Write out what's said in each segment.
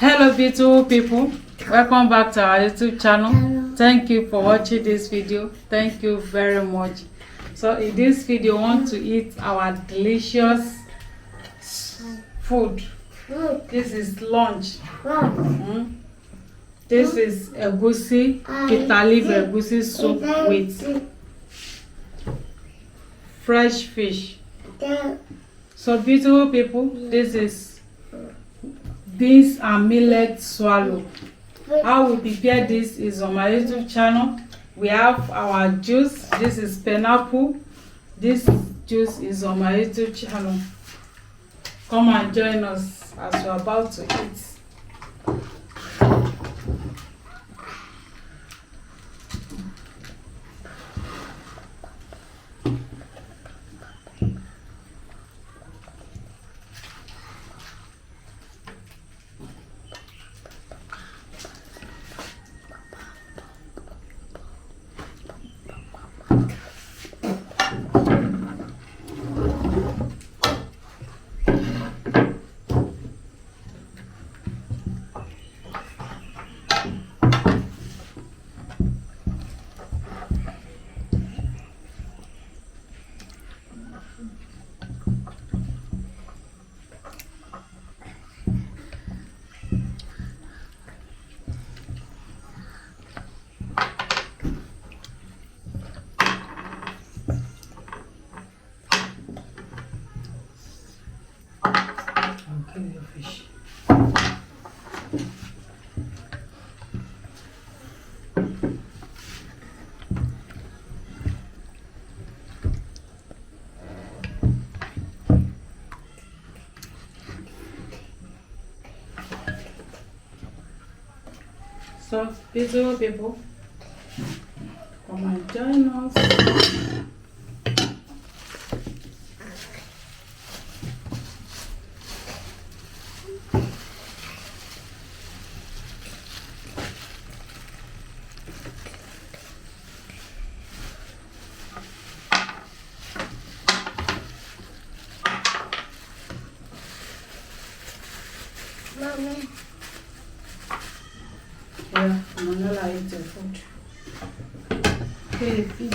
Hello beautiful people, welcome back to our YouTube channel. Thank you for watching this video. Thank you very much. So in this video, we want to eat our delicious food. This is lunch. This is egusi, bitter leaf egusi soup with fresh fish. So beautiful people, this is beans and millet swallow. How we prepare this is on my YouTube channel. We have our juice. This is pineapple. This juice is on my YouTube channel. Come and join us as we're about to eat. Fish. So, beautiful people, come and join us. Mommy. Yeah, Manala eat the food. Okay, eat.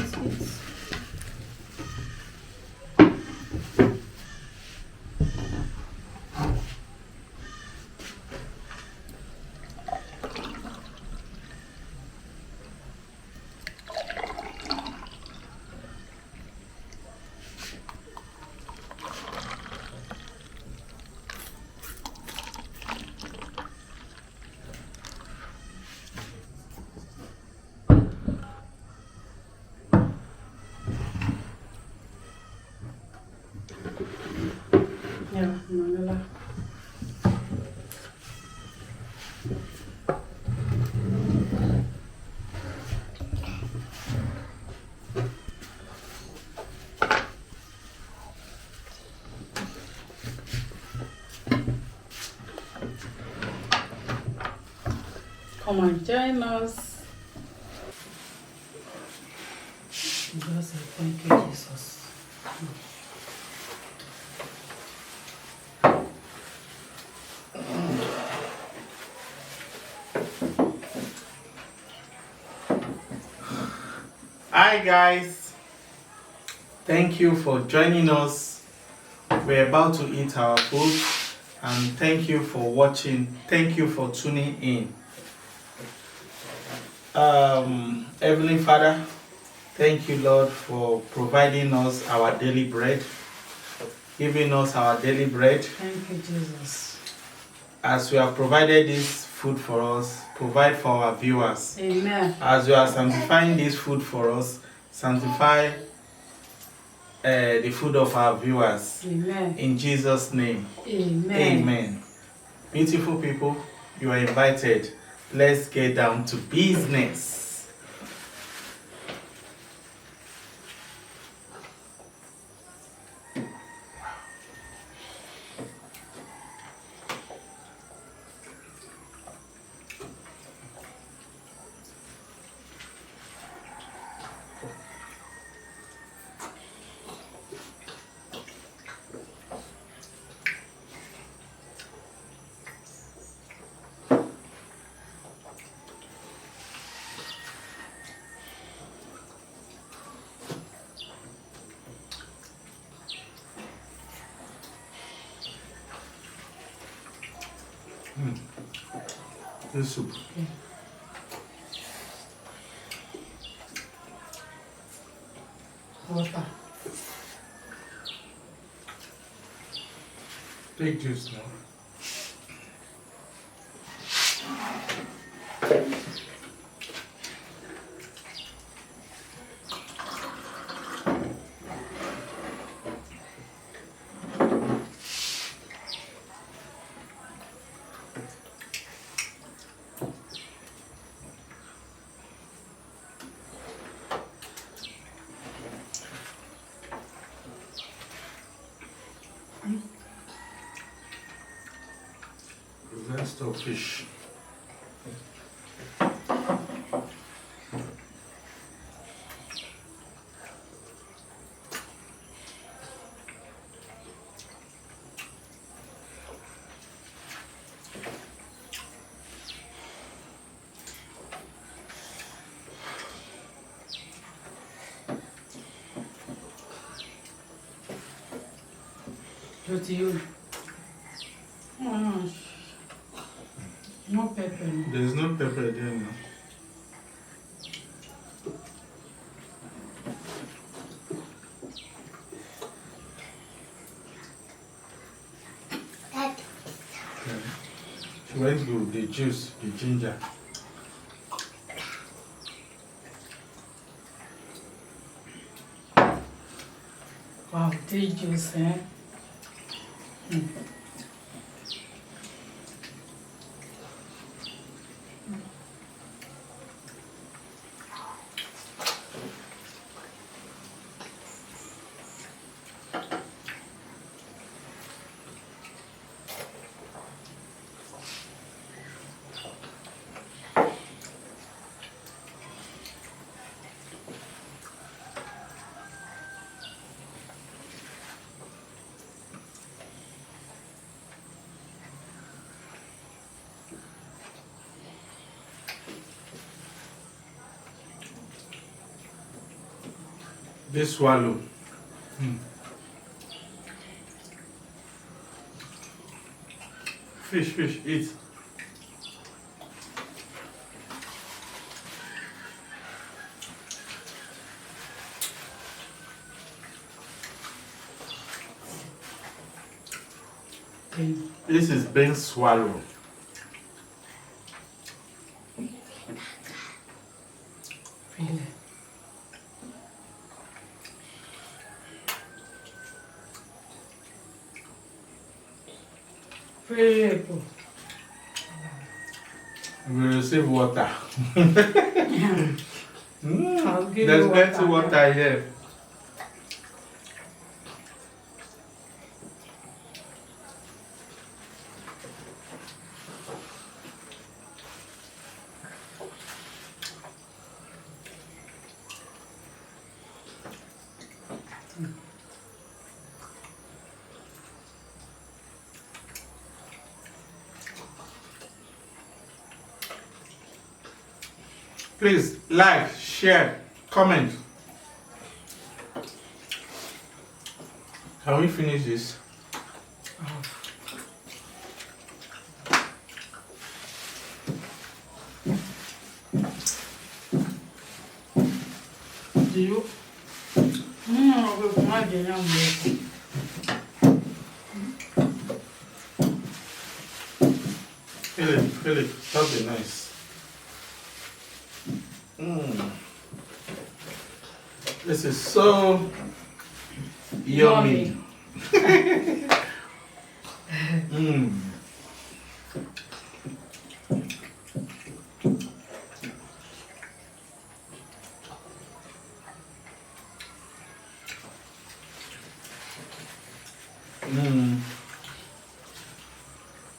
Yeah, Manala. Come and join us. Just thank you, Jesus. Hi guys, thank you for joining us. We're about to eat our food and thank you for watching. Thank you for tuning in. Heavenly Father, thank you Lord for providing us our daily bread, giving us our daily bread. Thank you, Jesus. As we have provided this food for us, provide for our viewers. Amen. As you are sanctifying this food for us, sanctify the food of our viewers. Amen. In Jesus' name. Amen. Amen. Beautiful people, you are invited. Let's get down to business. This soup. Okay. Water. Take juice now. Rest of fish. Go to you. Oh, no pepper. There's no pepper there now. She went with the juice, the ginger. Wow, tea juice, eh? They swallow. Fish, eat. This is being swallowed. Really? Really? We will receive water. I'll give There's you plenty water. water here. Please like, share, comment. Can we finish this? Do you? I'll go for my dinner. Feel it, that'll be nice. This is so yummy.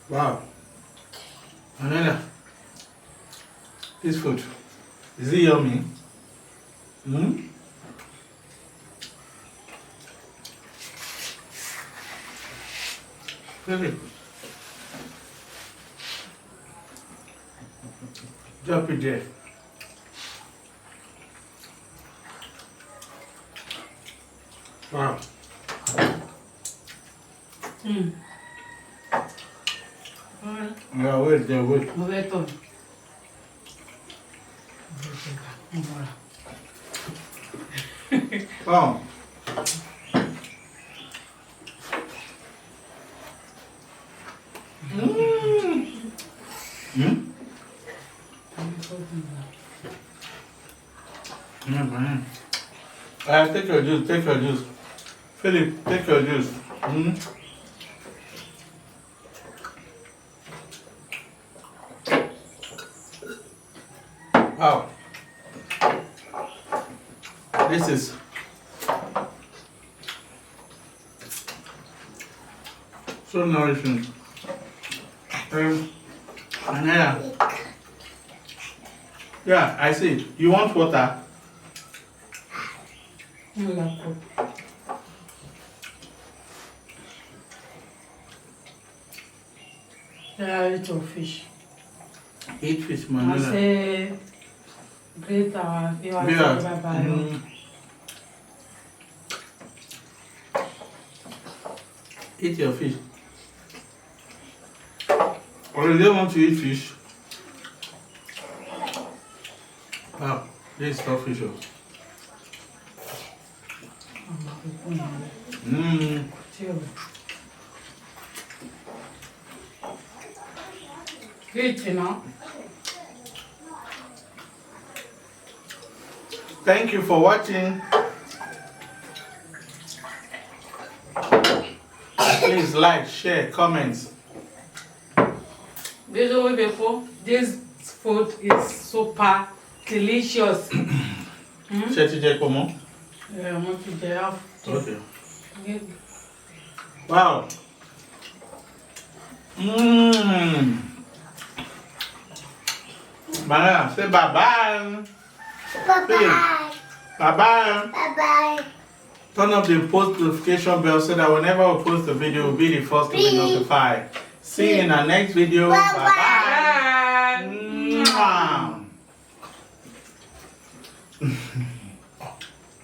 Wow. Anela, this food, is it yummy? Really? Drop it there. Wow. Yeah, wait there, wait. Oh. Take your juice, take your juice. Philip, take your juice. Wow. This is so nourishing. And yeah, I see. You want water? Yeah, eat your fish. Eat fish, I man. say, great our viewers. Yeah. Bye-bye. Eat your fish. Or you don't want to eat fish? Wow, this is tough fish. Eat, you know. Thank you for watching. Please like, share, comments. This food is super delicious. Comment? Yeah, I want to get off. Okay. Yeah. Wow. Mara, say bye-bye. Bye-bye. Bye-bye. Bye-bye. Turn up the post notification bell so that whenever we post a video, you'll be the first to be notified. See you in our next video. Bye-bye. Bye. Mwah.